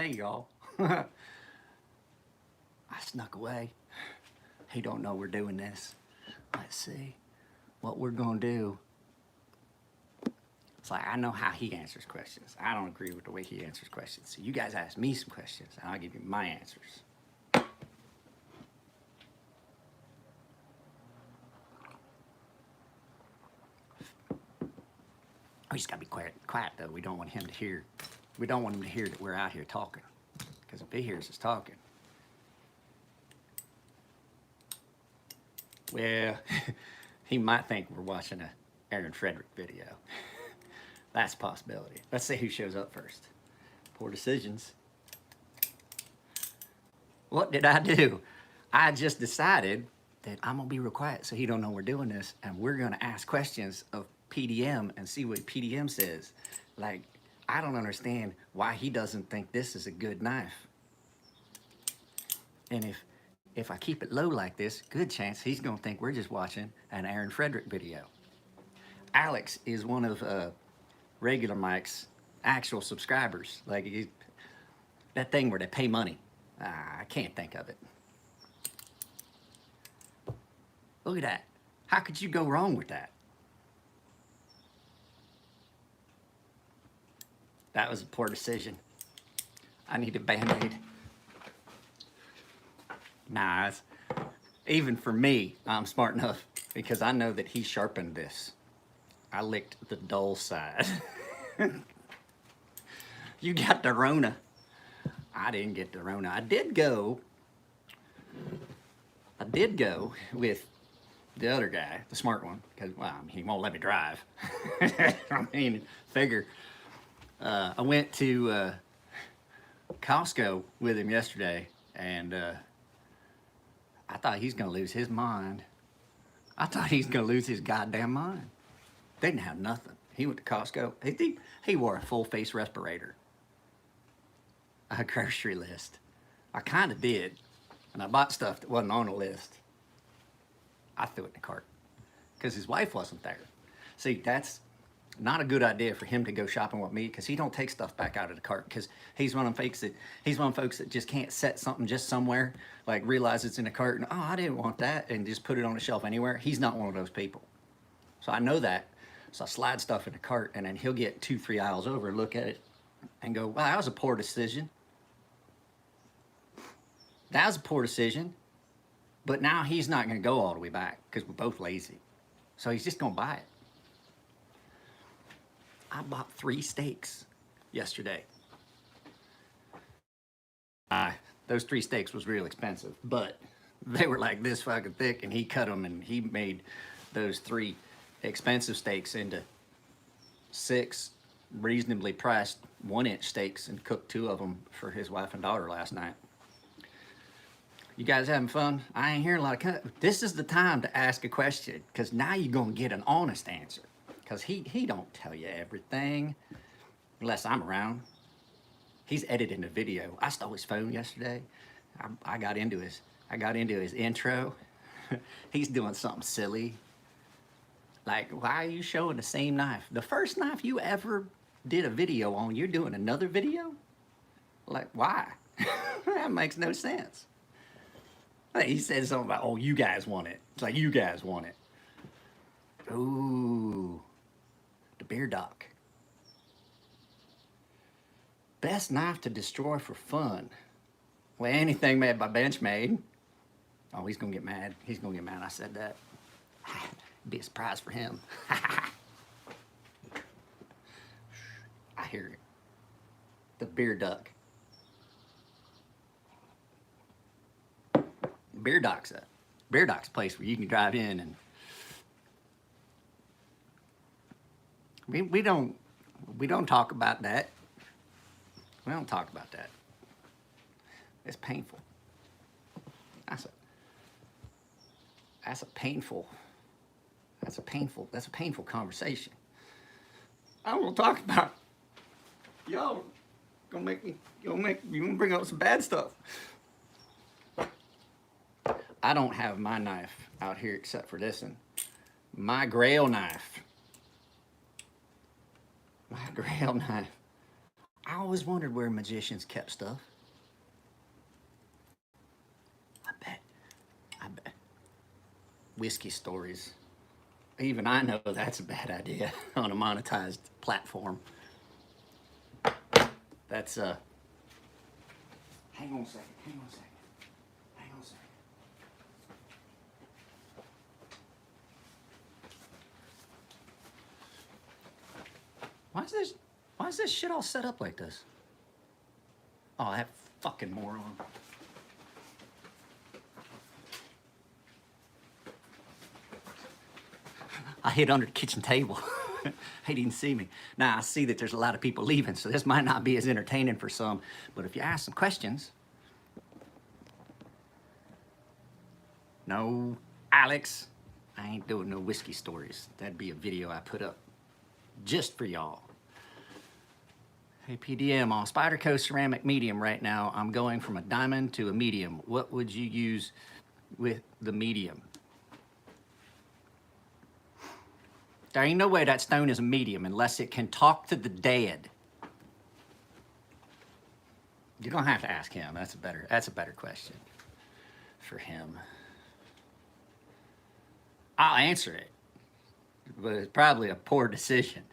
Hey y'all. I snuck away. He don't know we're doing this. Let's see what we're gonna do. It's like I know how he answers questions. I don't agree with the way he answers questions. So you guys ask me some questions and I'll give you my answers. We just gotta be quiet though. We don't want him to hear. We don't want him to hear that we're out here talking. Because if he hears us talking, well, he might think we're watching a Aaron Frederick video. That's a possibility. Let's see who shows up first. Poor decisions. What did I do? I just decided that I'm gonna be real quiet so he don't know we're doing this, and we're gonna ask questions of PDM and see what PDM says. Like, I don't understand why he doesn't think this is a good knife. And if I keep it low like this, good chance he's gonna think we're just watching an Aaron Frederick video. Alex is one of regular Mike's actual subscribers. Like that thing where they pay money. I can't think of it. Look at that. How could you go wrong with that? That was a poor decision. I need a Band-Aid. Nah, even for me, I'm smart enough because I know that he sharpened this. I licked the dull side. You got the Rona. I didn't get the Rona. I did go with the other guy, the smart one, because, well, he won't let me drive. I mean, figure. I went to Costco with him yesterday, and I thought he's going to lose his mind. I thought he's going to lose his goddamn mind. They didn't have nothing. He went to Costco. He wore a full face respirator. A grocery list. I kind of did. And I bought stuff that wasn't on the list. I threw it in the cart because his wife wasn't there. See, that's not a good idea for him to go shopping with me because he don't take stuff back out of the cart because he's one of them folks that just can't set something just somewhere, like realize it's in the cart and, oh, I didn't want that, and just put it on the shelf anywhere. He's not one of those people. So I know that. So I slide stuff in the cart, and then he'll get 2-3 aisles over, look at it, and go, wow, that was a poor decision. That was a poor decision. But now he's not going to go all the way back because we're both lazy. So he's just going to buy it. I bought 3 steaks yesterday. Those 3 steaks was real expensive, but they were like this fucking thick, and he cut them, and he made those 3 expensive steaks into 6 reasonably priced 1-inch steaks and cooked 2 of them for his wife and daughter last night. You guys having fun? I ain't hearing a lot of. This is the time to ask a question because now you're gonna get an honest answer. Because he don't tell you everything unless I'm around. He's editing the video. I stole his phone yesterday. I got into his intro. He's doing something silly. Like, why are you showing the same knife? The first knife you ever did a video on, you're doing another video? Like, why? That makes no sense. He said something about, oh, you guys want it. It's like, you guys want it. Ooh, the beer dock. Best knife to destroy for fun. Well, anything made by Benchmade. Oh, he's gonna get mad. He's gonna get mad I said that. Be a surprise for him. I hear it. The beer duck. Beer dock's a place where you can drive in, and we don't talk about that. We don't talk about that. It's painful. That's a painful conversation. I don't want to talk about it. Y'all gonna bring up some bad stuff. I don't have my knife out here except for this one. My Grail knife. My Grail knife. I always wondered where magicians kept stuff. I bet. I bet. Whiskey stories. Even I know that's a bad idea on a monetized platform. That's hang on a second, hang on a second, hang on a second. Why is this shit all set up like this? Oh, that fucking moron. I hid under the kitchen table. He didn't see me. Now I see that there's a lot of people leaving, so this might not be as entertaining for some, but if you ask some questions. No, Alex, I ain't doing no whiskey stories. That'd be a video I put up just for y'all. Hey, PDM, on Spyderco ceramic medium right now, I'm going from a diamond to a medium. What would you use with the medium? There ain't no way that stone is a medium unless it can talk to the dead. You don't have to ask him. That's a better question for him. I'll answer it, but it's probably a poor decision.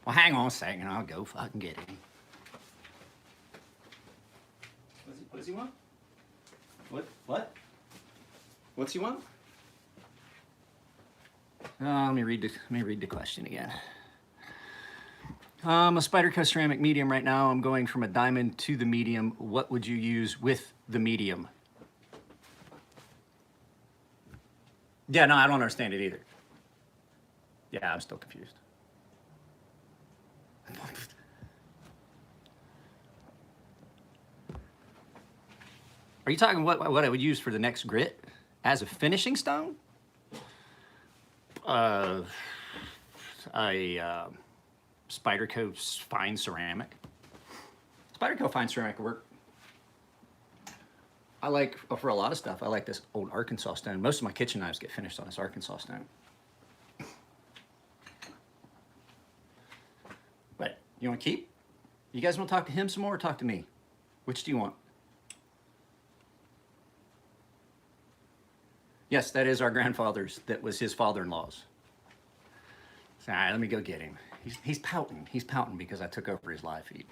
Well, hang on a second. I'll go fucking get him. What does he want? What? What's he want? Let me read the question again. I'm a Spyderco ceramic medium right now. I'm going from a diamond to the medium. What would you use with the medium? Yeah, no, I don't understand it either. Yeah, I'm still confused. Are you talking what I would use for the next grit as a finishing stone? Spyderco fine ceramic. Spyderco fine ceramic work. I like, for a lot of stuff, I like this old Arkansas stone. Most of my kitchen knives get finished on this Arkansas stone. But you want to keep? You guys want to talk to him some more or talk to me? Which do you want? Yes, that is our grandfather's. That was his father-in-law's. So, all right, let me go get him. He's pouting. He's pouting because I took over his live feed.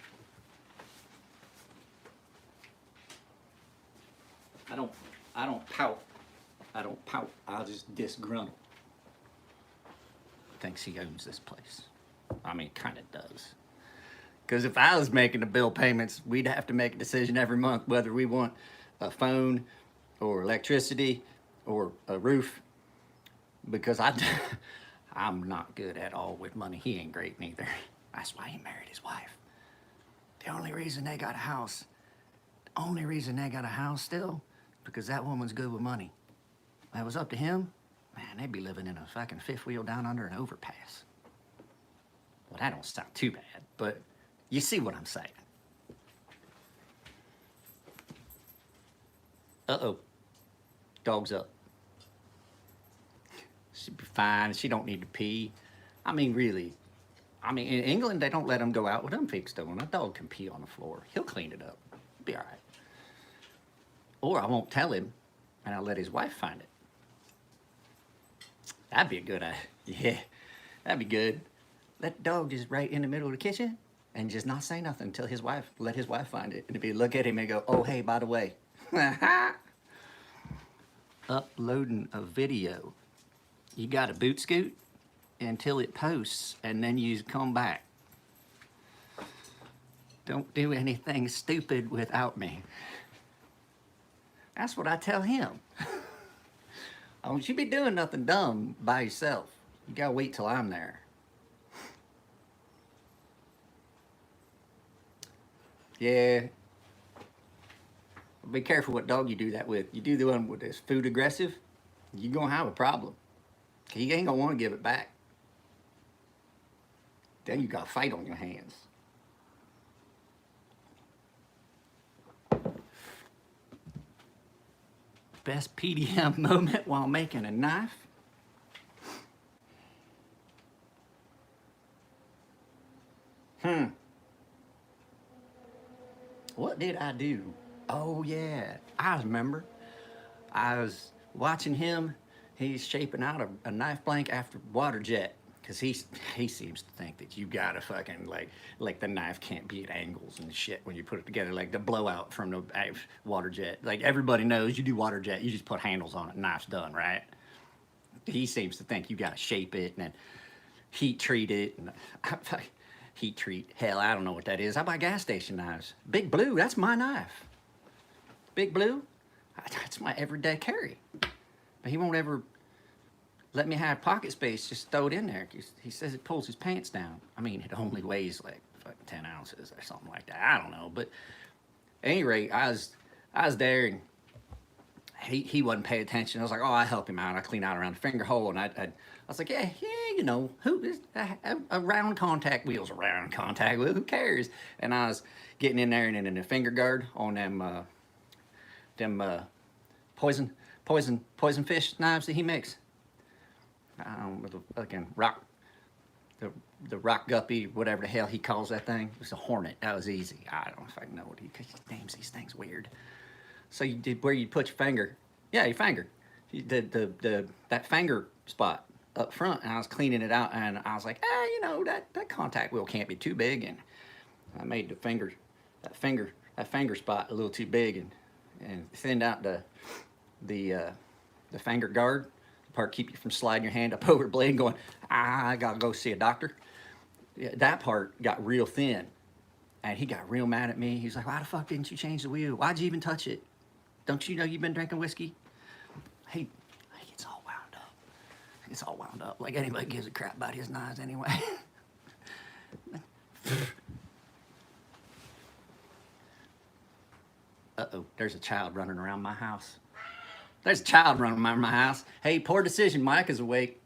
I don't pout. I don't pout. I'll just disgruntle. Thinks he owns this place. I mean, kind of does. Because if I was making the bill payments, we'd have to make a decision every month whether we want a phone or electricity or a roof. Because I'm not good at all with money. He ain't great neither. That's why he married his wife. The only reason they got a house still, because that woman's good with money. If it was up to him, man, they'd be living in a fucking fifth wheel down under an overpass. Well, that don't sound too bad, but you see what I'm saying. Uh-oh. Dog's up. She'd be fine. She don't need to pee. I mean, really. I mean, in England, they don't let them go out with them fixed on. A dog can pee on the floor. He'll clean it up. It'll be all right. Or I won't tell him, and I'll let his wife find it. That'd be a good idea. Yeah, that'd be good. Let the dog just right in the middle of the kitchen and just not say nothing until let his wife find it. And it'd be look at him and go, oh, hey, by the way. Uploading a video. You got to boot scoot until it posts, and then you come back. Don't do anything stupid without me. That's what I tell him. I want you to be doing nothing dumb by yourself. You gotta wait till I'm there. Yeah. Be careful what dog you do that with. You do the one with this food aggressive, you're gonna have a problem. He ain't gonna wanna give it back. Then you got a fight on your hands. Best PDM moment while making a knife? What did I do? Oh yeah, I remember. I was watching him. He's shaping out a knife blank after water jet because he seems to think that you gotta fucking like the knife can't be at angles and shit when you put it together, like the blowout from the water jet. Like everybody knows you do water jet, you just put handles on it, knife's done, right? He seems to think you gotta shape it and then heat treat it and heat treat. Hell, I don't know what that is. I buy gas station knives. Big Blue, that's my knife. Big Blue, that's my everyday carry. But he won't ever let me have pocket space, just throw it in there. He says it pulls his pants down. I mean, it only weighs like fucking 10 ounces or something like that. I don't know. But at any rate, I was there and he wasn't paying attention. I was like, oh, I help him out. I clean out around the finger hole. And I was like, yeah, you know, who is a round contact wheel's a round contact wheel. Who cares? And I was getting in there and in the finger guard on them poison fish knives that he makes. With the fucking rock, the rock guppy, whatever the hell he calls that thing. It was a hornet. That was easy. I don't know if I know what he names these things weird. So you did where you put your finger. Yeah, your finger. That finger spot up front, and I was cleaning it out, and I was like, you know, that contact wheel can't be too big, and I made that finger spot a little too big, and thinned out the finger guard. Part keep you from sliding your hand up over the blade and going, I gotta go see a doctor. Yeah, that part got real thin. And he got real mad at me. He's like, why the fuck didn't you change the wheel? Why'd you even touch it? Don't you know you've been drinking whiskey? He gets all wound up. It's all wound up. Like anybody gives a crap about his knives anyway. Uh-oh, there's a child running around my house. There's a child running around my house. Hey, poor decision. Mike is awake.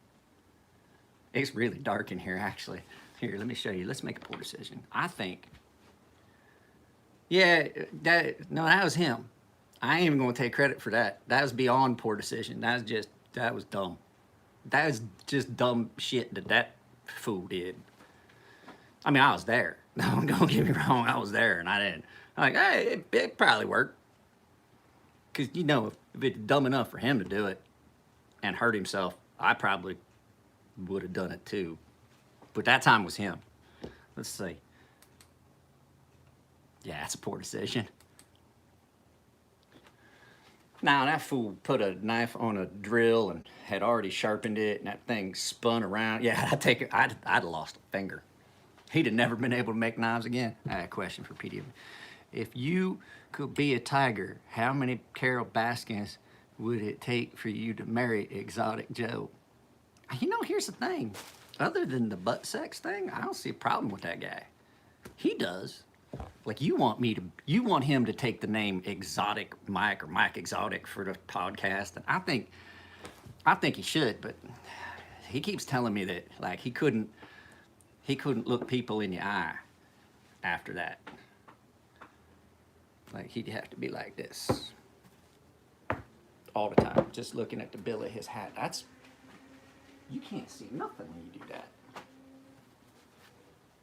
It's really dark in here, actually. Here, let me show you. Let's make a poor decision. I think. Yeah, that was him. I ain't even going to take credit for that. That was beyond poor decision. That was dumb. That was just dumb shit that fool did. I mean, I was there. Don't get me wrong. I was there, and I didn't. I'm like, hey, it probably worked. Because, you know, if it's dumb enough for him to do it and hurt himself, I probably would have done it too. But that time was him. Let's see. Yeah, that's a poor decision. Now, that fool put a knife on a drill and had already sharpened it, and that thing spun around. Yeah, I'd have lost a finger. He'd have never been able to make knives again. I had a question for PDM. If you could be a tiger, how many Carol Baskins would it take for you to marry Exotic Joe? You know, here's the thing. Other than the butt sex thing, I don't see a problem with that guy. He does. Like you want him to take the name Exotic Mike or Mike Exotic for the podcast, and I think he should, but he keeps telling me that like he couldn't look people in the eye after that. Like he'd have to be like this all the time, just looking at the bill of his hat. You can't see nothing when you do that.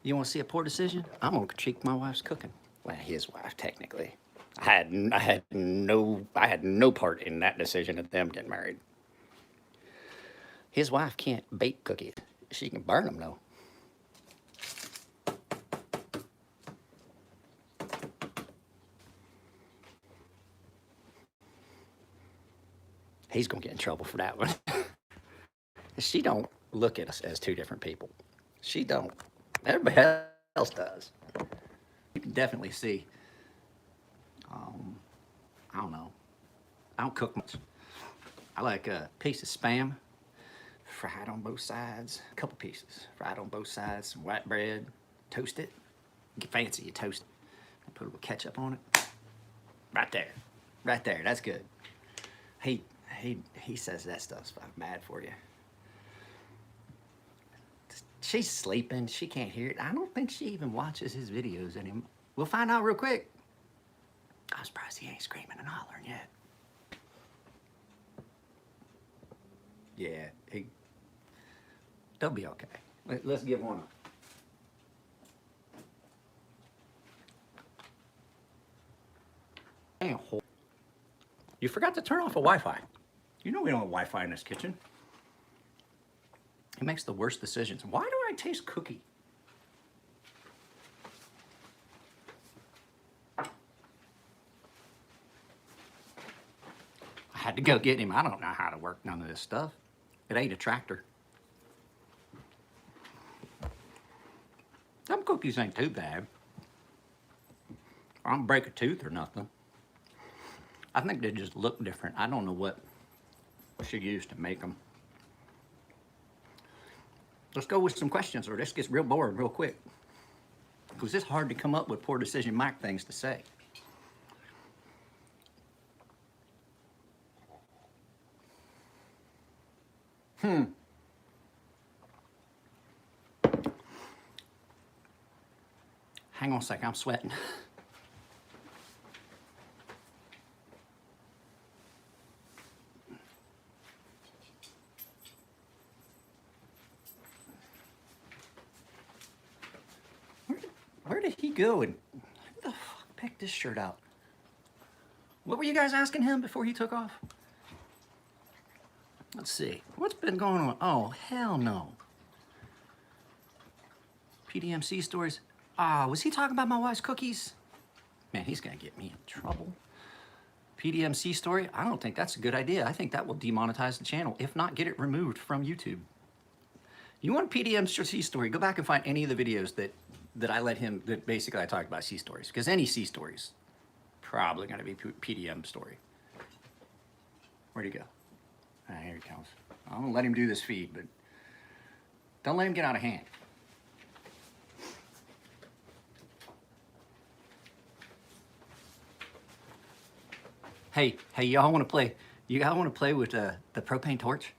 You want to see a poor decision? I'm gonna critique my wife's cooking. Well, his wife technically. I had no part in that decision of them getting married. His wife can't bake cookies. She can burn them though. He's gonna get in trouble for that one. She don't look at us as two different people. She don't. Everybody else does. You can definitely see. I don't know. I don't cook much. I like a piece of Spam, fried on both sides. A couple pieces, fried on both sides. Some white bread, toast it. Get fancy, you toast it. Put a little ketchup on it. Right there. That's good. He says that stuff's bad for you. She's sleeping. She can't hear it. I don't think she even watches his videos anymore. We'll find out real quick. I'm surprised he ain't screaming and hollering yet. Yeah, they'll be okay. Let's give one up. You forgot to turn off a Wi-Fi. You know we don't have Wi-Fi in this kitchen. He makes the worst decisions. Why do I taste cookie? I had to go get him. I don't know how to work none of this stuff. It ain't a tractor. Them cookies ain't too bad. I don't break a tooth or nothing. I think they just look different. I don't know what she used to make them. Let's go with some questions or this gets real boring real quick. Because it's hard to come up with poor decision Mike things to say. Hang on a second, I'm sweating. Where did he go and who the fuck picked this shirt out? What were you guys asking him before he took off? Let's see. What's been going on? Oh, hell no. PDMC stories. Ah, was he talking about my wife's cookies? Man, he's gonna get me in trouble. PDMC story? I don't think that's a good idea. I think that will demonetize the channel, if not get it removed from YouTube. You want a PDMC story, go back and find any of the videos that I let him, that basically I talked about sea stories, because any sea stories probably gonna be PDM story. Where'd he go? Ah, here he comes. I'm gonna let him do this feed, but don't let him get out of hand. Hey, y'all want to play? You guys want to play with the propane torch?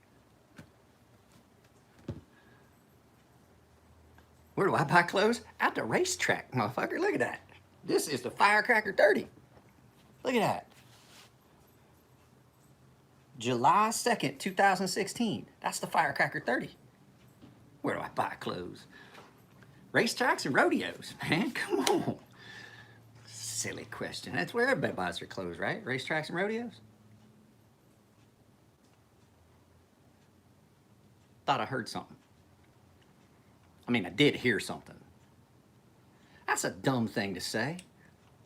Where do I buy clothes? At the racetrack, motherfucker. Look at that. This is the Firecracker 30. Look at that. July 2nd, 2016. That's the Firecracker 30. Where do I buy clothes? Racetracks and rodeos, man. Come on. Silly question. That's where everybody buys their clothes, right? Racetracks and rodeos? Thought I heard something. I mean, I did hear something. That's a dumb thing to say.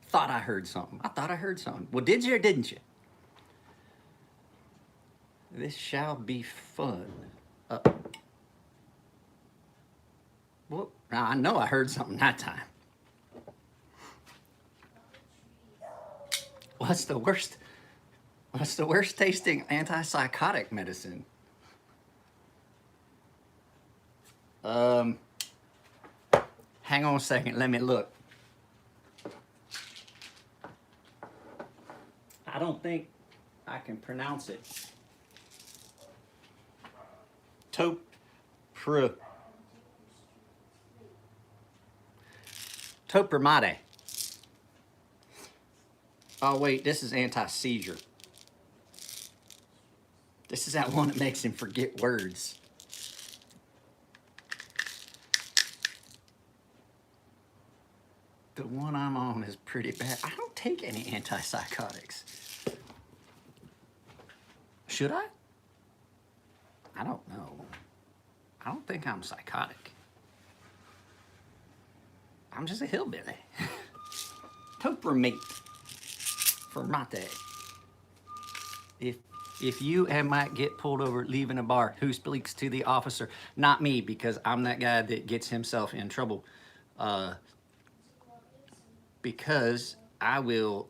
Thought I heard something. I thought I heard something. Well, did you or didn't you? This shall be fun. Well, now I know I heard something that time. What's the worst tasting antipsychotic medicine? Hang on a second, let me look. I don't think I can pronounce it. Topramate. Oh wait, this is anti-seizure. This is that one that makes him forget words. The one I'm on is pretty bad. I don't take any antipsychotics. Should I? I don't know. I don't think I'm psychotic. I'm just a hillbilly. Topramate. For mate. If you and Mike get pulled over leaving a bar, who speaks to the officer? Not me, because I'm that guy that gets himself in trouble. Because I will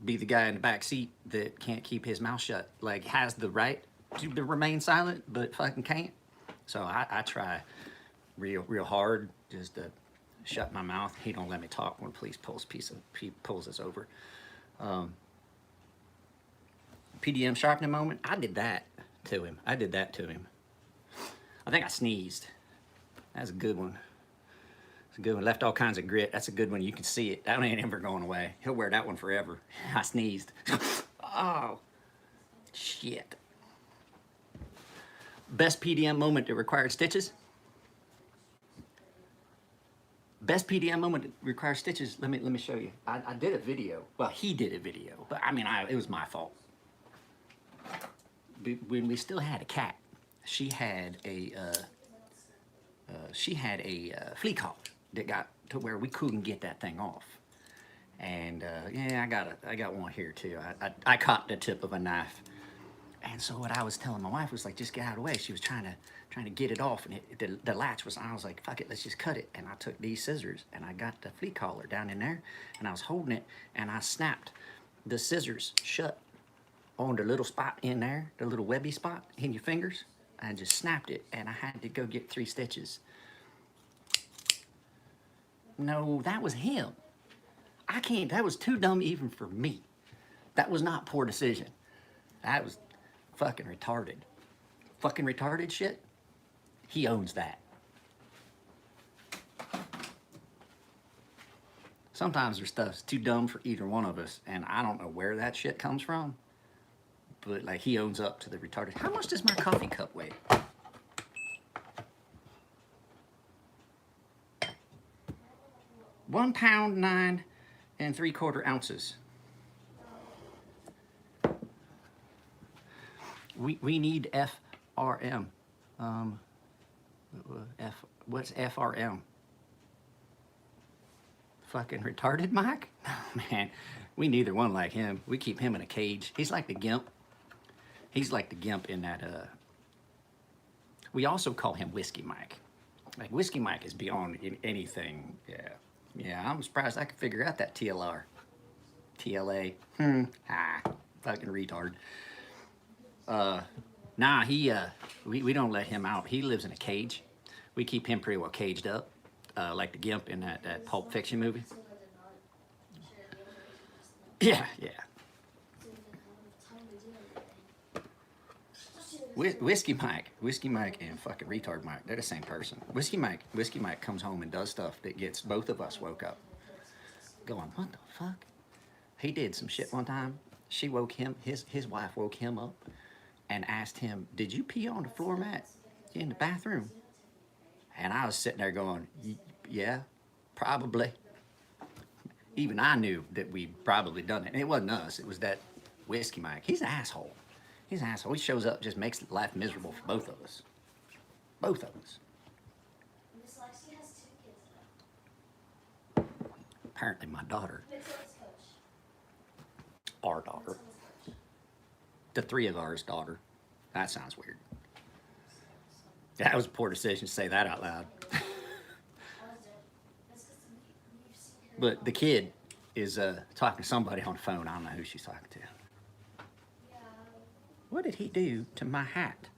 be the guy in the back seat that can't keep his mouth shut. Like, has the right to remain silent, but fucking can't. So I try real hard just to shut my mouth. He don't let me talk when police pulls us over. PDM sharpening moment. I did that to him. I think I sneezed. That's a good one. It's a good one. Left all kinds of grit. That's a good one. You can see it. That ain't ever going away. He'll wear that one forever. I sneezed. Oh, shit. Best PDM moment that required stitches? Best PDM moment that requires stitches. Let me show you. I did a video. Well, he did a video, but I mean, it was my fault. When we still had a cat, she had a flea collar that got to where we couldn't get that thing off. And yeah, I got one here too. I caught the tip of a knife. And so what I was telling my wife was like, just get out of the way. She was trying to get it off, and the latch was. I was like, fuck it, let's just cut it. And I took these scissors and I got the flea collar down in there, and I was holding it, and I snapped the scissors shut on the little spot in there, the little webby spot in your fingers. I just snapped it, and I had to go get 3 stitches. No, that was him. I can't. That was too dumb even for me. That was not poor decision. That was fucking retarded. Fucking retarded shit. He owns that. Sometimes there's stuff's too dumb for either one of us, and I don't know where that shit comes from. But like, he owns up to the retarded. How much does my coffee cup weigh? 1 pound 9 3/4 ounces. We need FRM. What's FRM? Fucking retarded, Mike? Oh, man, we neither one like him. We keep him in a cage. He's like the gimp. He's like the gimp in that. We also call him Whiskey Mike. Like, Whiskey Mike is beyond anything. Yeah. I'm surprised I could figure out that TLR, TLA. Fucking retard. Nah, we don't let him out. He lives in a cage. We keep him pretty well caged up, like the gimp in that Pulp Fiction movie. Yeah. Whiskey Mike and fucking retard Mike, they're the same person. Whiskey Mike comes home and does stuff that gets both of us woke up. Going, what the fuck? He did some shit one time. She woke him, his wife woke him up and asked him, did you pee on the floor mat in the bathroom? And I was sitting there going, yeah, probably. Even I knew that we'd probably done it. And it wasn't us, it was that Whiskey Mike. He's an asshole. He's an asshole. He shows up, just makes life miserable for both of us. Both of us. Apparently my daughter. Our daughter. The 3 of ours daughter. That sounds weird. That was a poor decision to say that out loud. But the kid is talking to somebody on the phone. I don't know who she's talking to. What did he do to my hat?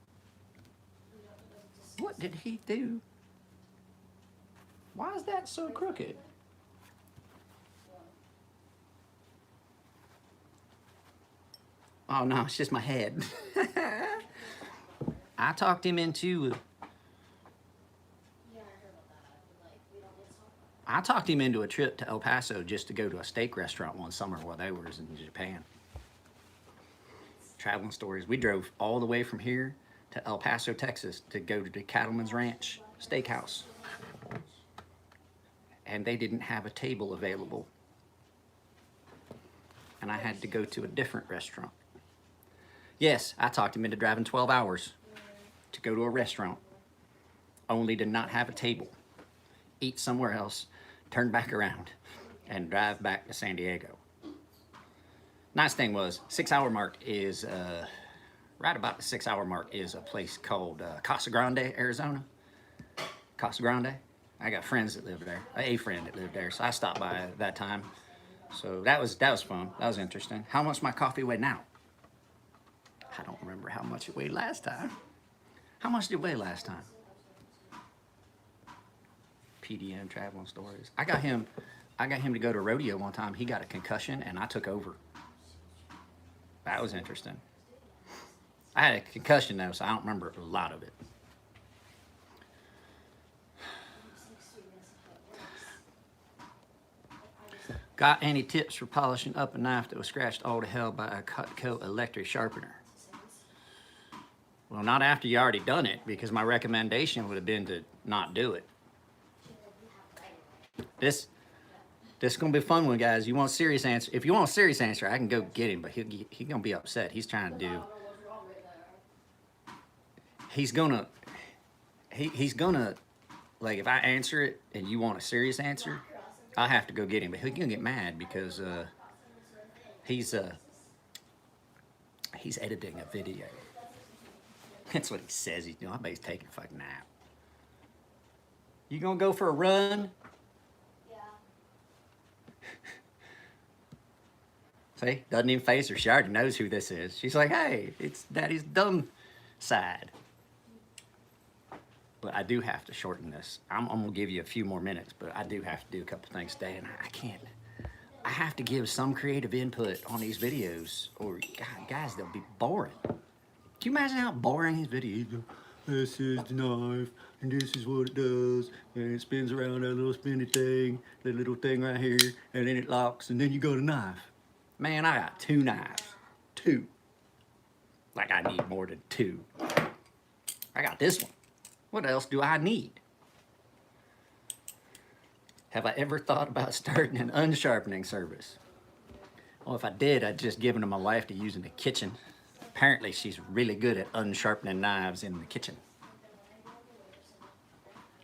What did he do? Why is that so crooked? Oh no, it's just my head. I talked him into a trip to El Paso just to go to a steak restaurant one summer while they were in Japan. Traveling stories. We drove all the way from here to El Paso, Texas to go to the Cattleman's Ranch Steakhouse. And they didn't have a table available. And I had to go to a different restaurant. Yes, I talked him into driving 12 hours to go to a restaurant, only to not have a table, eat somewhere else, turn back around, and drive back to San Diego. Nice thing was, 6-hour mark is, right about the 6-hour mark is a place called Casa Grande, Arizona. Casa Grande. I got friends that live there, a friend that lived there, so I stopped by at that time. So that was fun. That was interesting. How much my coffee weigh now? I don't remember how much it weighed last time. How much did it weigh last time? PDM traveling stories. I got him to go to a rodeo one time. He got a concussion and I took over. That was interesting. I had a concussion though, so I don't remember a lot of it. Got any tips for polishing up a knife that was scratched all to hell by a Cutco electric sharpener? Well, not after you already done it, because my recommendation would have been to not do it. This is gonna be a fun one, guys. You want a serious answer? If you want a serious answer, I can go get him, but he's gonna be upset. He's trying to do. He's gonna like if I answer it and you want a serious answer, I have to go get him. But he's gonna get mad because he's editing a video. That's what he says he's doing. I bet he's taking a fucking nap. You gonna go for a run? Yeah. See, doesn't even face her. She already knows who this is. She's like, hey, it's Daddy's dumb side. But I do have to shorten this. I'm gonna give you a few more minutes, but I do have to do a couple things today, and I can't. I have to give some creative input on these videos, or God, guys, they'll be boring. Can you imagine how boring his videos go? This is the knife, and this is what it does, and it spins around that little spinny thing, that little thing right here, and then it locks, and then you got a knife. Man, I got 2 knives. 2. Like I need more than 2. I got this one. What else do I need? Have I ever thought about starting an unsharpening service? Well, if I did, I'd just give them to my wife to use in the kitchen. Apparently, she's really good at unsharpening knives in the kitchen.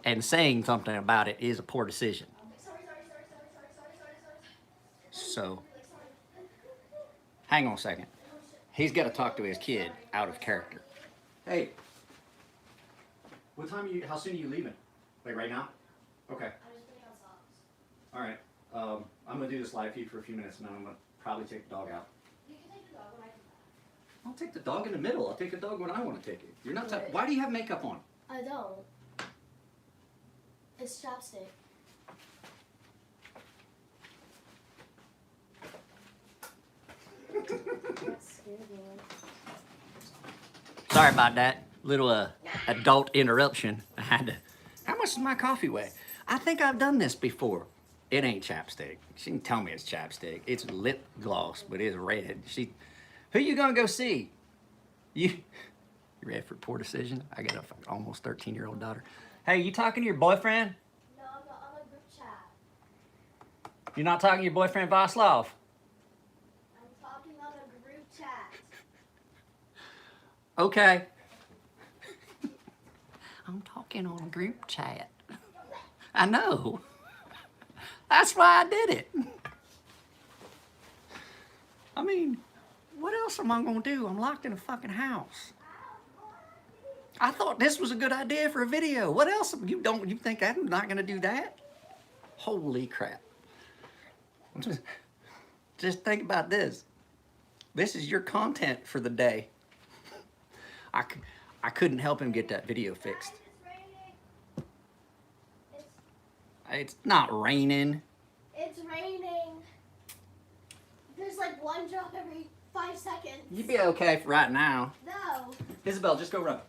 And saying something about it is a poor decision. So, hang on a second. He's got to talk to his kid out of character. Hey, what time are you? How soon are you leaving? Like right now? Okay. I'm just putting on socks. All right. I'm gonna do this live feed for a few minutes, and then I'm gonna probably take the dog out. You can take the dog when I come back. I'll take the dog in the middle. I'll take the dog when I want to take it. You're not. Why do you have makeup on? I don't. It's chapstick. Sorry about that little adult interruption. I had to. How much does my coffee weigh? I think I've done this before. It ain't chapstick. She can tell me it's chapstick. It's lip gloss, but it's red. Who you gonna go see? You ready for a poor decision? I got a almost 13-year-old daughter. Hey, you talking to your boyfriend? No, I'm not on a group chat. You're not talking to your boyfriend Vaslav? I'm talking on a group chat. Okay. I'm talking on a group chat. I know. That's why I did it. I mean, what else am I gonna do? I'm locked in a fucking house. I thought this was a good idea for a video. What else? You think I'm not gonna do that? Holy crap. Just think about this. This is your content for the day. I couldn't help him get that video fixed. It's not raining. It's raining. There's like one drop every 5 seconds. You'd be okay for right now. No. Isabel, just go run.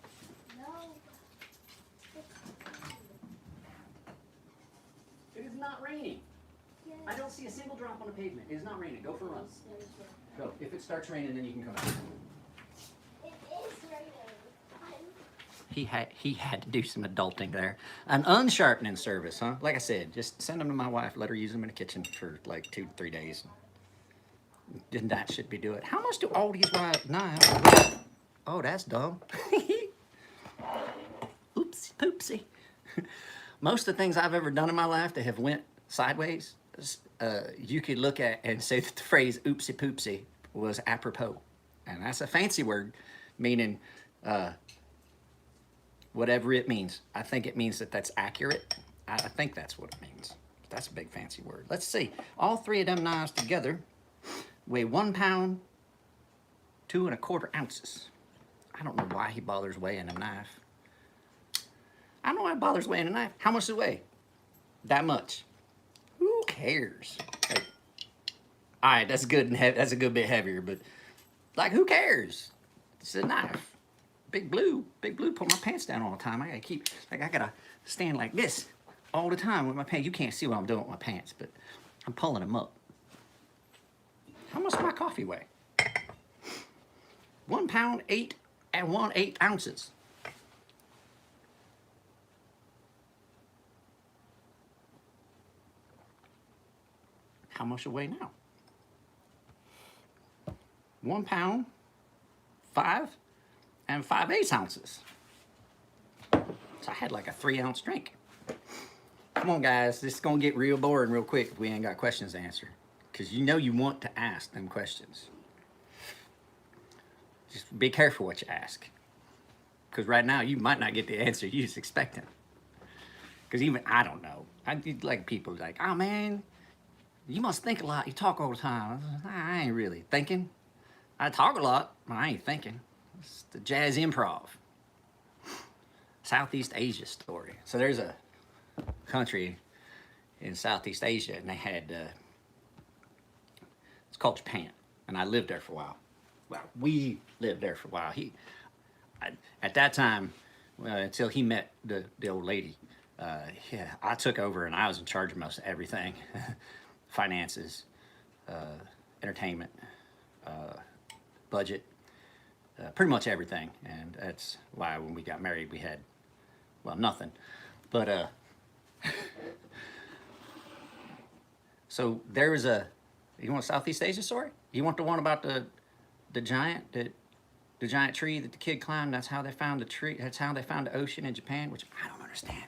No. It is not raining. Yes. I don't see a single drop on the pavement. It is not raining. Go for a run. Go. If it starts raining, then you can come out. It is raining. He had to do some adulting there. An unsharpening service, huh? Like I said, just send them to my wife. Let her use them in the kitchen for like 2 to 3 days. Then that should be do it. How much do all these knives? Oh, that's dumb. Oopsie poopsie. Most of the things I've ever done in my life that have went sideways, you could look at and say that the phrase oopsie poopsie was apropos. And that's a fancy word meaning whatever it means. I think it means that that's accurate. I think that's what it means. That's a big fancy word. Let's see. All 3 of them knives together weigh 1 pound, 2 1/4 ounces. I don't know why he bothers weighing a knife. I don't know why he bothers weighing a knife. How much does it weigh? That much. Who cares? Hey. All right, that's good and heavy. That's a good bit heavier, but like, who cares? It's a knife. Big Blue pull my pants down all the time. I gotta stand like this all the time with my pants. You can't see what I'm doing with my pants, but I'm pulling them up. How much does my coffee weigh? 1 pound, 8 1/8 ounces. how much I weigh now. 1 pound, 5 and 5/8 ounces. So I had like a 3-ounce drink. Come on, guys, this is gonna get real boring real quick if we ain't got questions to answer. Because you know you want to ask them questions. Just be careful what you ask. Because right now you might not get the answer you was expecting. Because even I don't know. I like people like, oh man, you must think a lot. You talk all the time. I ain't really thinking. I talk a lot, but I ain't thinking. It's the jazz improv. Southeast Asia story. So there's a country in Southeast Asia, and they had, it's called Japan, and I lived there for a while. Well, we lived there for a while. At that time, until he met the old lady, yeah, I took over and I was in charge of most of everything. Finances, entertainment, budget, pretty much everything. And that's why when we got married, we had, well, nothing. But, so there was you want a Southeast Asia story? You want the one about the giant tree that the kid climbed? That's how they found the tree. That's how they found the ocean in Japan, which I don't understand.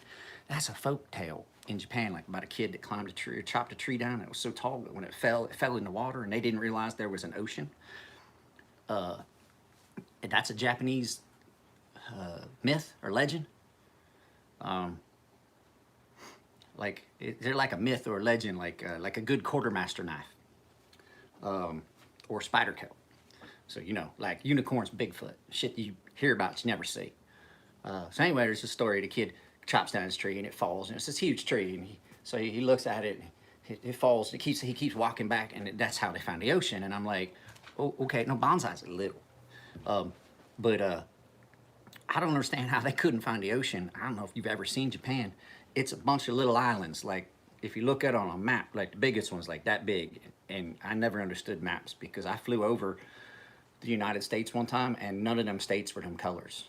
That's a folk tale in Japan, like about a kid that climbed a tree, or chopped a tree down, and it was so tall that when it fell in the water, and they didn't realize there was an ocean. And that's a Japanese myth or legend. They're like a myth or a legend, like a good quartermaster knife, or spider kill. So, you know, like unicorns, Bigfoot, shit you hear about, you never see. So anyway, there's a story, the kid chops down his tree and it falls, and it's this huge tree, and he looks at it, and it falls, he keeps walking back, and that's how they found the ocean. And I'm like, oh, okay, no, bonsai's little. But I don't understand how they couldn't find the ocean. I don't know if you've ever seen Japan. It's a bunch of little islands. Like, if you look at it on a map, like the biggest one's like that big. And I never understood maps because I flew over the United States one time and none of them states were them colors.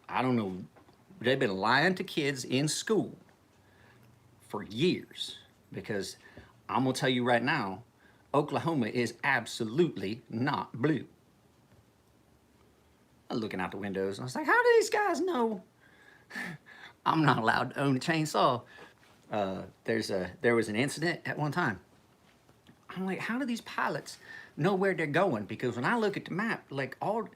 I don't know. They've been lying to kids in school for years, because I'm gonna tell you right now, Oklahoma is absolutely not blue. I was looking out the windows and I was like, how do these guys know I'm not allowed to own a chainsaw? There was an incident at one time. I'm like, how do these pilots know where they're going? Because when I look at the map, like none of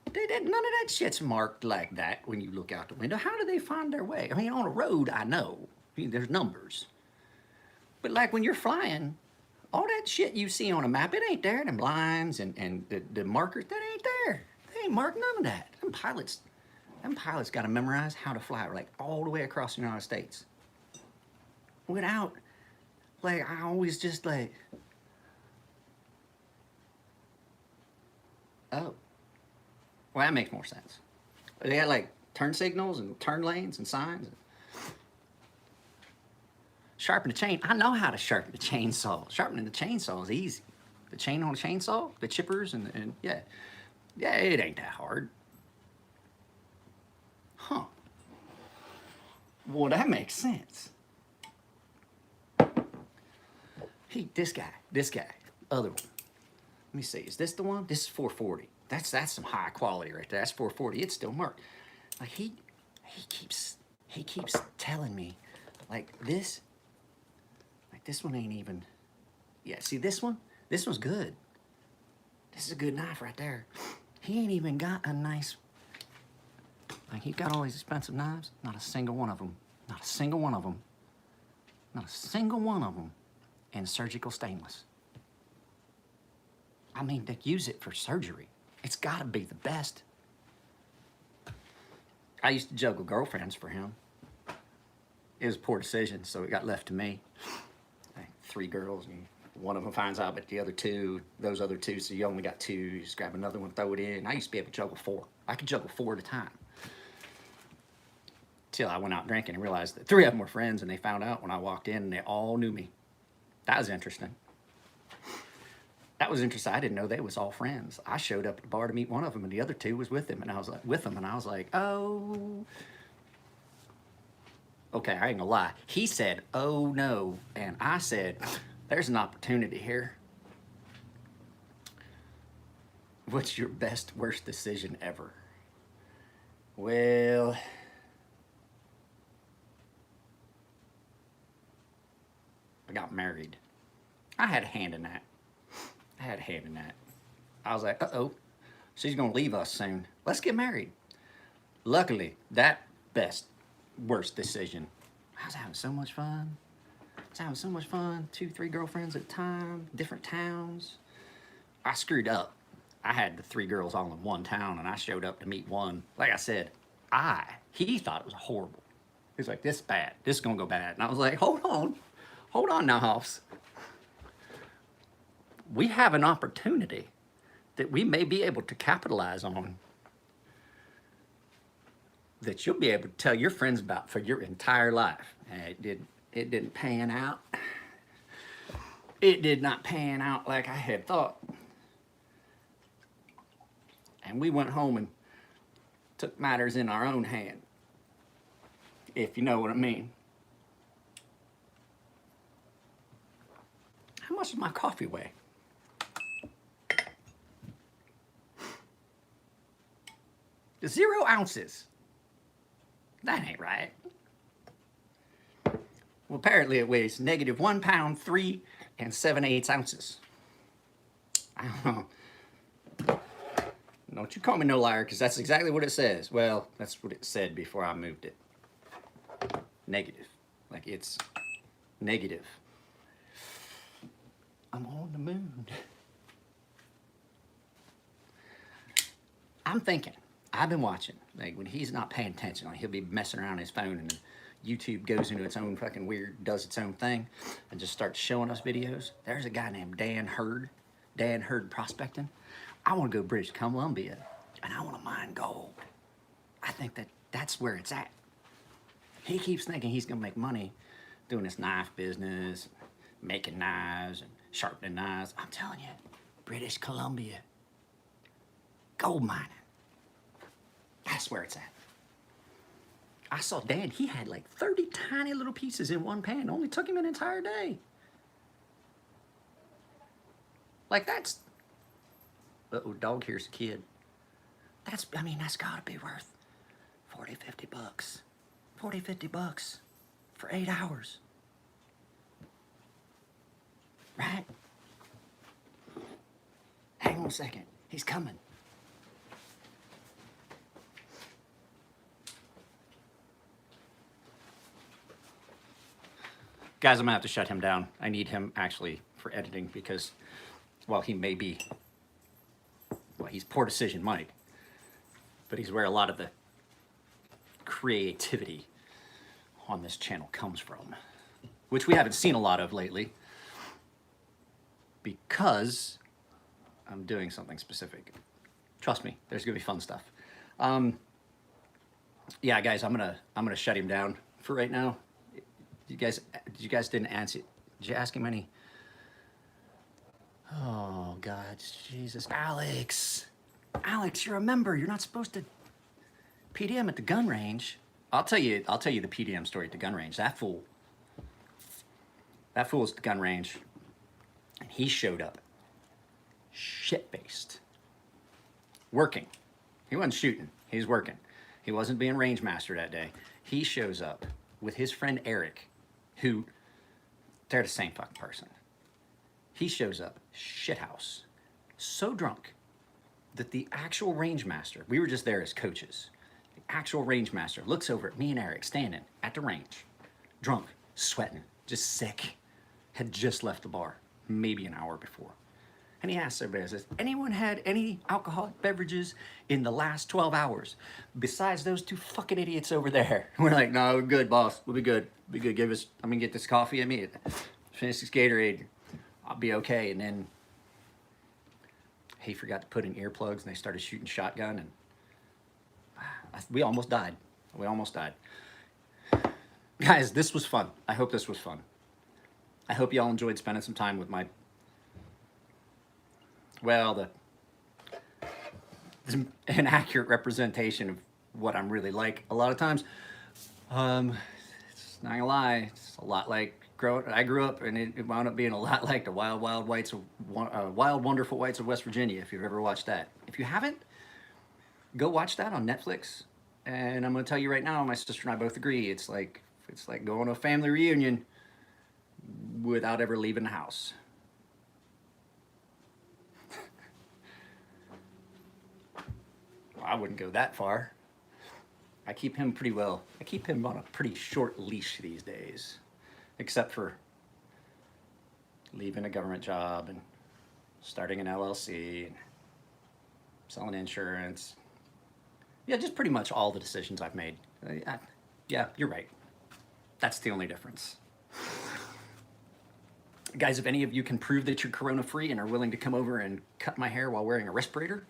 that shit's marked like that when you look out the window. How do they find their way? I mean, on a road, I know. I mean, there's numbers. But like when you're flying, all that shit you see on a map, it ain't there. Them lines and the markers, that ain't there. They ain't marked none of that. Them pilots got to memorize how to fly like all the way across the United States. Without, like, I always just like, oh, well, that makes more sense. They had like turn signals and turn lanes and signs. Sharpen the chain. I know how to sharpen the chainsaw. Sharpening the chainsaw is easy. The chain on a chainsaw, the chippers, and yeah. Yeah, it ain't that hard. Huh. Well, that makes sense. This guy, other one. Let me see, is this the one? This is 440. That's some high quality right there. That's 440. It's still marked. Like he keeps telling me, like this one ain't even. Yeah, see this one? This one's good. This is a good knife right there. He ain't even got a nice. Like, he's got all these expensive knives. Not a single one of them. Not a single one of them. Not a single one of them in surgical stainless. I mean, they use it for surgery. It's got to be the best. I used to juggle girlfriends for him. It was a poor decision, so it got left to me. Like 3 girls, and one of them finds out about the other 2, those other 2, so you only got 2. You just grab another one, throw it in. I used to be able to juggle 4. I could juggle 4 at a time. Till I went out drinking and realized that 3 of them were friends, and they found out when I walked in, and they all knew me. That was interesting. That was interesting. I didn't know they was all friends. I showed up at the bar to meet one of them, and the other 2 was with him, and I was like, oh. Okay, I ain't gonna lie. He said, oh no, and I said, There's an opportunity here. What's your best, worst decision ever? Well, I got married. I had a hand in that. I was like, uh-oh, she's gonna leave us soon. Let's get married. Luckily, that worst decision. I was having so much fun. 2, 3 girlfriends at a time, different towns. I screwed up. I had the 3 girls all in one town, and I showed up to meet one. Like I said, he thought it was horrible. He's like, this is bad. This is gonna go bad. And I was like, hold on now, Hoffs. We have an opportunity that we may be able to capitalize on, that you'll be able to tell your friends about for your entire life. And it didn't pan out. It did not pan out like I had thought. And we went home and took matters in our own hand, if you know what I mean. How much does my coffee weigh? Zero ounces. That ain't right. Well, apparently it weighs negative 1 pound, 3 7/8 ounces. I don't know. Don't you call me no liar, because that's exactly what it says. Well, that's what it said before I moved it. Negative. Like, it's negative. I'm on the moon. I'm thinking, I've been watching, like, when he's not paying attention, like, he'll be messing around on his phone, and YouTube goes into its own fucking weird, does its own thing, and just starts showing us videos. There's a guy named Dan Hurd Prospecting. I want to go British Columbia, and I want to mine gold. I think that's where it's at. He keeps thinking he's going to make money doing this knife business, making knives and sharpening knives. I'm telling you, British Columbia, gold mining. That's where it's at. I saw Dan, he had like 30 tiny little pieces in one pan. It only took him an entire day. Like, that's... Uh-oh, dog here's a kid. That's gotta be worth 40, 50 bucks. 40, 50 bucks for 8 hours. Right? Hang on a second. He's coming. Guys, I'm gonna have to shut him down. I need him actually for editing because, well, he may be, well, he's poor decision Mike, but he's where a lot of the creativity on this channel comes from, which we haven't seen a lot of lately because I'm doing something specific. Trust me, there's gonna be fun stuff. Yeah, guys, I'm gonna shut him down for right now. You guys didn't answer. Did you ask him any? Oh God, Jesus, Alex, you're a member. You're not supposed to PDM at the gun range. I'll tell you the PDM story at the gun range. That fool's at the gun range, and he showed up shit-faced, working. He wasn't shooting. He was working. He wasn't being range master that day. He shows up with his friend Eric, who, they're the same fucking person. He shows up shithouse, so drunk that the actual range master, we were just there as coaches, the actual range master looks over at me and Eric standing at the range, drunk, sweating, just sick, had just left the bar, maybe an hour before. And he asks everybody, says, anyone had any alcoholic beverages in the last 12 hours besides those 2 fucking idiots over there? And we're like, no, we're good, boss. We'll be good. We'll be good. I'm gonna get this coffee at me. Finish this Gatorade. I'll be okay. And then he forgot to put in earplugs and they started shooting shotgun and we almost died. Guys, this was fun. I hope this was fun. I hope y'all enjoyed spending some time with my, well, an accurate representation of what I'm really like a lot of times. It's not gonna lie, it's a lot like I grew up, and it wound up being a lot like the Wild Wonderful Whites of West Virginia. If you've ever watched that, if you haven't, go watch that on Netflix. And I'm going to tell you right now, my sister and I both agree. It's like going to a family reunion without ever leaving the house. Well, I wouldn't go that far. I keep him pretty well. I keep him on a pretty short leash these days, except for leaving a government job and starting an LLC and selling insurance. Yeah, just pretty much all the decisions I've made. Yeah, you're right. That's the only difference. Guys, if any of you can prove that you're corona-free and are willing to come over and cut my hair while wearing a respirator,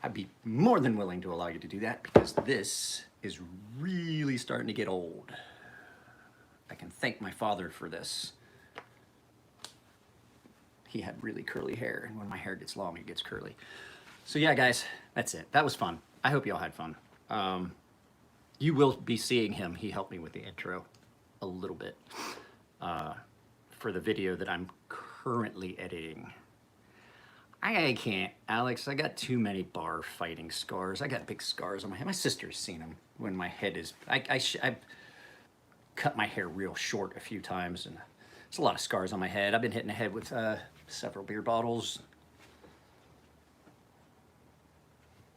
I'd be more than willing to allow you to do that, because this is really starting to get old. I can thank my father for this. He had really curly hair, and when my hair gets long, it gets curly. So yeah, guys, that's it. That was fun. I hope you all had fun. You will be seeing him. He helped me with the intro a little bit for the video that I'm currently editing. I can't, Alex. I got too many bar fighting scars. I got big scars on my head. My sister's seen them when my head is. I've cut my hair real short a few times, and there's a lot of scars on my head. I've been hitting the head with several beer bottles.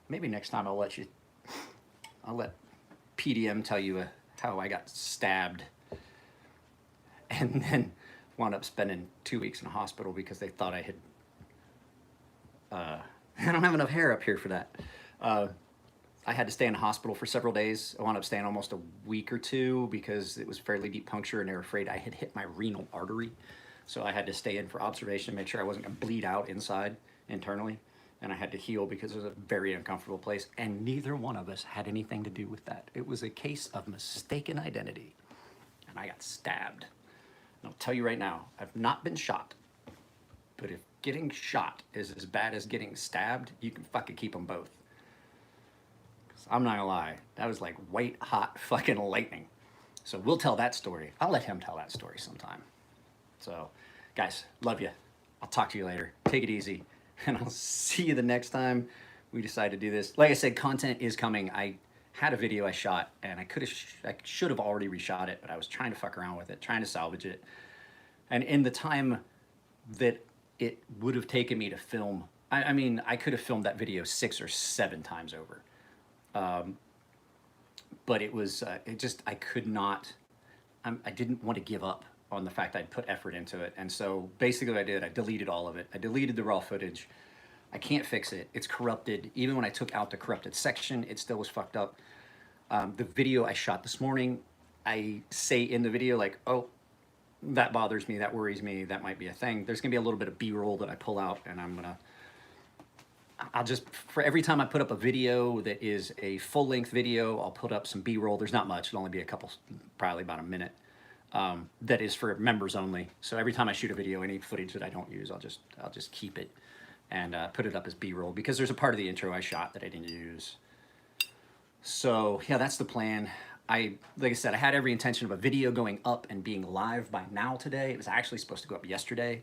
Maybe next time I'll let PDM tell you how I got stabbed and then wound up spending 2 weeks in a hospital because they thought I had, I don't have enough hair up here for that. I had to stay in the hospital for several days. I wound up staying almost a week or two because it was fairly deep puncture and they were afraid I had hit my renal artery. So I had to stay in for observation, make sure I wasn't gonna bleed out inside, internally. And I had to heal because it was a very uncomfortable place. And neither one of us had anything to do with that. It was a case of mistaken identity. And I got stabbed. And I'll tell you right now, I've not been shot. But if getting shot is as bad as getting stabbed, you can fucking keep them both. 'Cause I'm not gonna lie, that was like white hot fucking lightning. So we'll tell that story. I'll let him tell that story sometime. So, guys, love you. I'll talk to you later. Take it easy. And I'll see you the next time we decide to do this. Like I said, content is coming. I had a video I shot, and I should have already reshot it, but I was trying to fuck around with it, trying to salvage it. And in the time that it would have taken me to film, I mean, I could have filmed that video 6 or 7 times over. But it was, I could not, I didn't want to give up on the fact I'd put effort into it. And so basically what I did, I deleted all of it. I deleted the raw footage. I can't fix it. It's corrupted. Even when I took out the corrupted section, it still was fucked up. The video I shot this morning, I say in the video like, oh, that bothers me, that worries me, that might be a thing. There's gonna be a little bit of B-roll that I pull out, and I'll just, for every time I put up a video that is a full-length video, I'll put up some B-roll. There's not much, it'll only be a couple, probably about a minute. That is for members only. So every time I shoot a video, any footage that I don't use, I'll just keep it and put it up as B-roll, because there's a part of the intro I shot that I didn't use. So yeah, that's the plan. Like I said, I had every intention of a video going up and being live by now today. It was actually supposed to go up yesterday.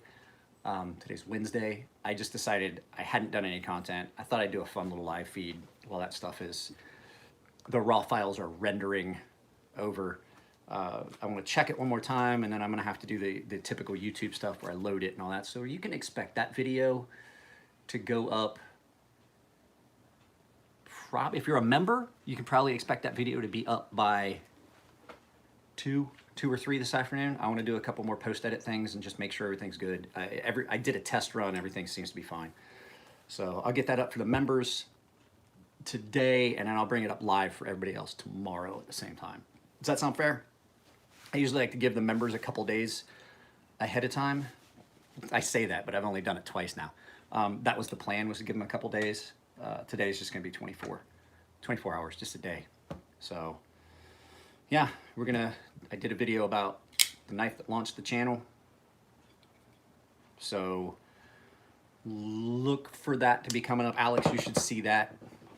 Today's Wednesday. I just decided I hadn't done any content. I thought I'd do a fun little live feed while that stuff is, the raw files are rendering over. I'm gonna check it one more time, and then I'm gonna have to do the typical YouTube stuff where I load it and all that. So you can expect that video to go up. If you're a member, you can probably expect that video to be up by 2 or 3 this afternoon. I want to do a couple more post-edit things and just make sure everything's good. I did a test run. Everything seems to be fine. So I'll get that up for the members today, and then I'll bring it up live for everybody else tomorrow at the same time. Does that sound fair? I usually like to give the members a couple days ahead of time. I say that, but I've only done it twice now. That was the plan, was to give them a couple days. Today's just gonna be 24 hours, just a day. So yeah, I did a video about the knife that launched the channel. So look for that to be coming up. Alex, you should see that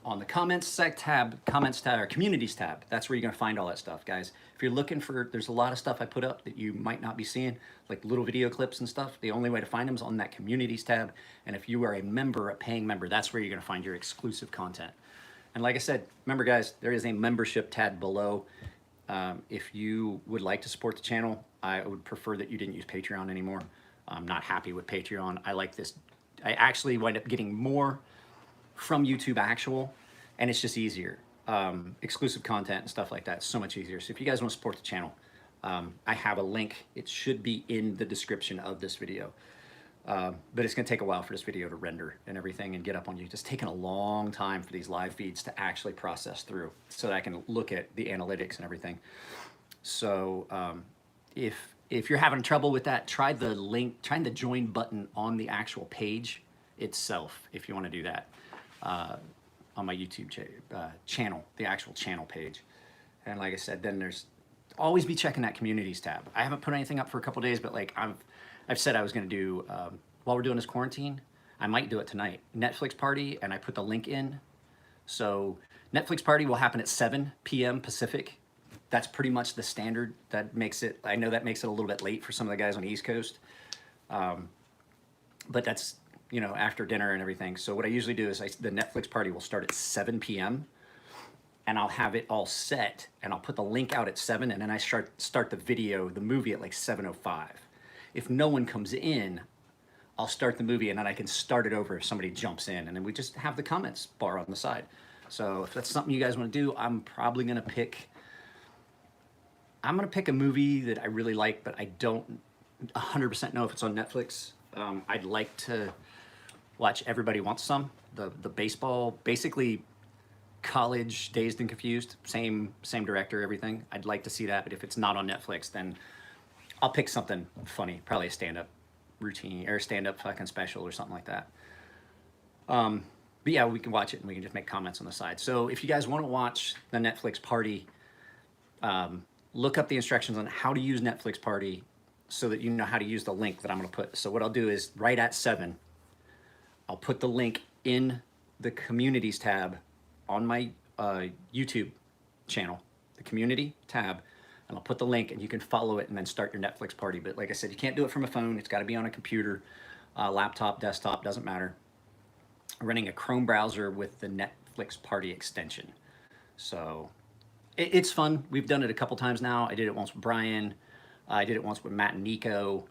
on the comments tab, or communities tab. That's where you're gonna find all that stuff, guys. If you're looking for, there's a lot of stuff I put up that you might not be seeing, like little video clips and stuff. The only way to find them is on that communities tab. And if you are a member, a paying member, that's where you're gonna find your exclusive content. And like I said, remember guys, there is a membership tab below. If you would like to support the channel, I would prefer that you didn't use Patreon anymore. I'm not happy with Patreon. I like this. I actually wind up getting more from YouTube actual, and it's just easier. Exclusive content and stuff like that, so much easier. So if you guys want to support the channel, I have a link. It should be in the description of this video. But it's gonna take a while for this video to render and everything and get up on YouTube. It's taken a long time for these live feeds to actually process through so that I can look at the analytics and everything. So if you're having trouble with that, try the link, try the join button on the actual page itself if you want to do that on my YouTube channel, the actual channel page. And like I said, then there's always be checking that communities tab. I haven't put anything up for a couple days, but like I've said I was going to do while we're doing this quarantine, I might do it tonight. Netflix party, and I put the link in. So Netflix party will happen at 7 p.m. Pacific. That's pretty much the standard. That makes it, I know that makes it a little bit late for some of the guys on the East Coast. But that's, you know, after dinner and everything. So what I usually do is the Netflix party will start at 7 p.m. and I'll have it all set and I'll put the link out at 7 and then I start the video, the movie at like 7:05. If no one comes in, I'll start the movie and then I can start it over if somebody jumps in, and then we just have the comments bar on the side. So if that's something you guys want to do, I'm probably going to pick a movie that I really like, but I don't 100% know if it's on Netflix. I'd like to watch Everybody Wants Some, the baseball, basically college, Dazed and Confused, same director, everything. I'd like to see that, but if it's not on Netflix, then I'll pick something funny, probably a stand-up routine or stand-up fucking special or something like that. But yeah, we can watch it and we can just make comments on the side. So if you guys want to watch the Netflix party, look up the instructions on how to use Netflix party so that you know how to use the link that I'm going to put. So what I'll do is right at 7, I'll put the link in the communities tab on my YouTube channel, the community tab, and I'll put the link and you can follow it and then start your Netflix party. But like I said, you can't do it from a phone. It's got to be on a computer, laptop, desktop, doesn't matter. I'm running a Chrome browser with the Netflix party extension. So it's fun. We've done it a couple times now. I did it once with Brian. I did it once with Matt and Nico.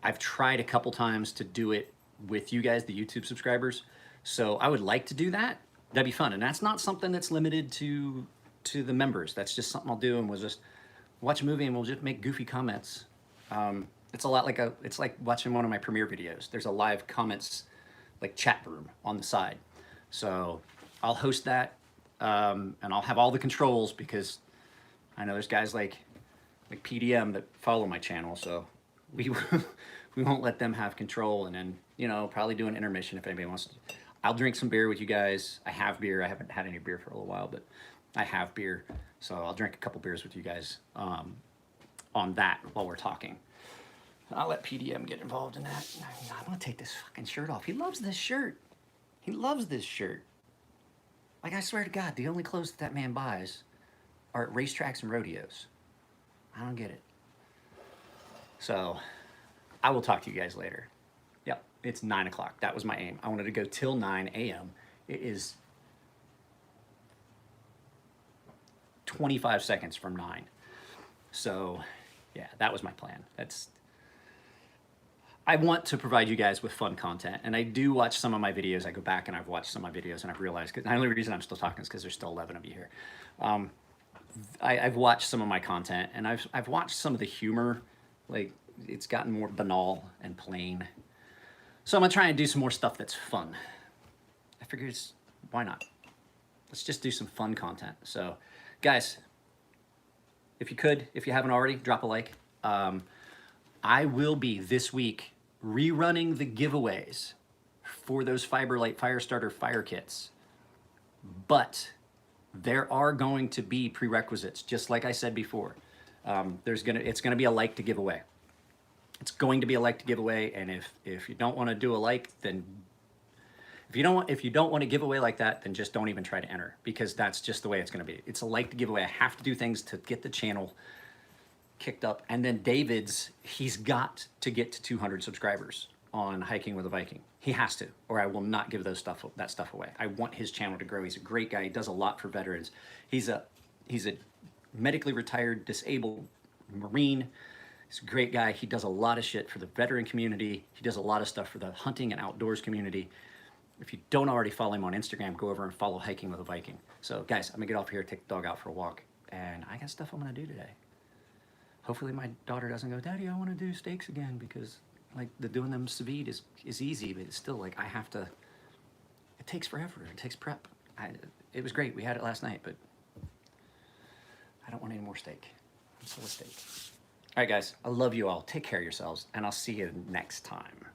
I've tried a couple times to do it with you guys, the YouTube subscribers. So I would like to do that. That'd be fun. And that's not something that's limited to the members. That's just something I'll do, and we'll just watch a movie and we'll just make goofy comments. It's a lot like it's like watching one of my premiere videos. There's a live comments, like chat room on the side. So I'll host that, and I'll have all the controls because I know there's guys like PDM that follow my channel, so we won't let them have control. And then, you know, probably do an intermission if anybody wants to. I'll drink some beer with you guys. I have beer. I haven't had any beer for a little while, but I have beer. So I'll drink a couple beers with you guys on that while we're talking. I'll let PDM get involved in that. I'm gonna take this fucking shirt off. He loves this shirt. He loves this shirt. Like, I swear to God, the only clothes that man buys are at racetracks and rodeos. I don't get it. So I will talk to you guys later. Yep, it's 9 o'clock. That was my aim. I wanted to go till 9 a.m. It is 25 seconds from 9. So yeah, that was my plan. I want to provide you guys with fun content, and I do watch some of my videos. I go back and I've watched some of my videos, and I've realized, because the only reason I'm still talking is because there's still 11 of you here. I've watched some of my content, and I've watched some of the humor. Like, it's gotten more banal and plain. So I'm gonna try and do some more stuff that's fun. I figured, why not? Let's just do some fun content. So, guys, if you haven't already, drop a like. I will be this week rerunning the giveaways for those Fiberlight Firestarter fire kits. But there are going to be prerequisites, just like I said before. It's gonna be a like to give away. It's going to be a like to give away, and if you don't want to do a like, then if you don't want to give away like that, then just don't even try to enter, because that's just the way it's going to be. It's a like to giveaway. I have to do things to get the channel kicked up. And then David's, he's got to get to 200 subscribers on Hiking with a Viking. He has to, or I will not give that stuff away. I want his channel to grow. He's a great guy. He does a lot for veterans. He's a medically retired, disabled Marine. He's a great guy. He does a lot of shit for the veteran community. He does a lot of stuff for the hunting and outdoors community. If you don't already follow him on Instagram, go over and follow Hiking with a Viking. So guys, I'm gonna get off here, take the dog out for a walk, and I got stuff I'm gonna do today. Hopefully my daughter doesn't go, Daddy, I wanna do steaks again, because like doing them sous vide is easy, but it's still like it takes forever, it takes prep. It was great, we had it last night, but I don't want any more steak. I'm still a steak. All right guys, I love you all. Take care of yourselves, and I'll see you next time.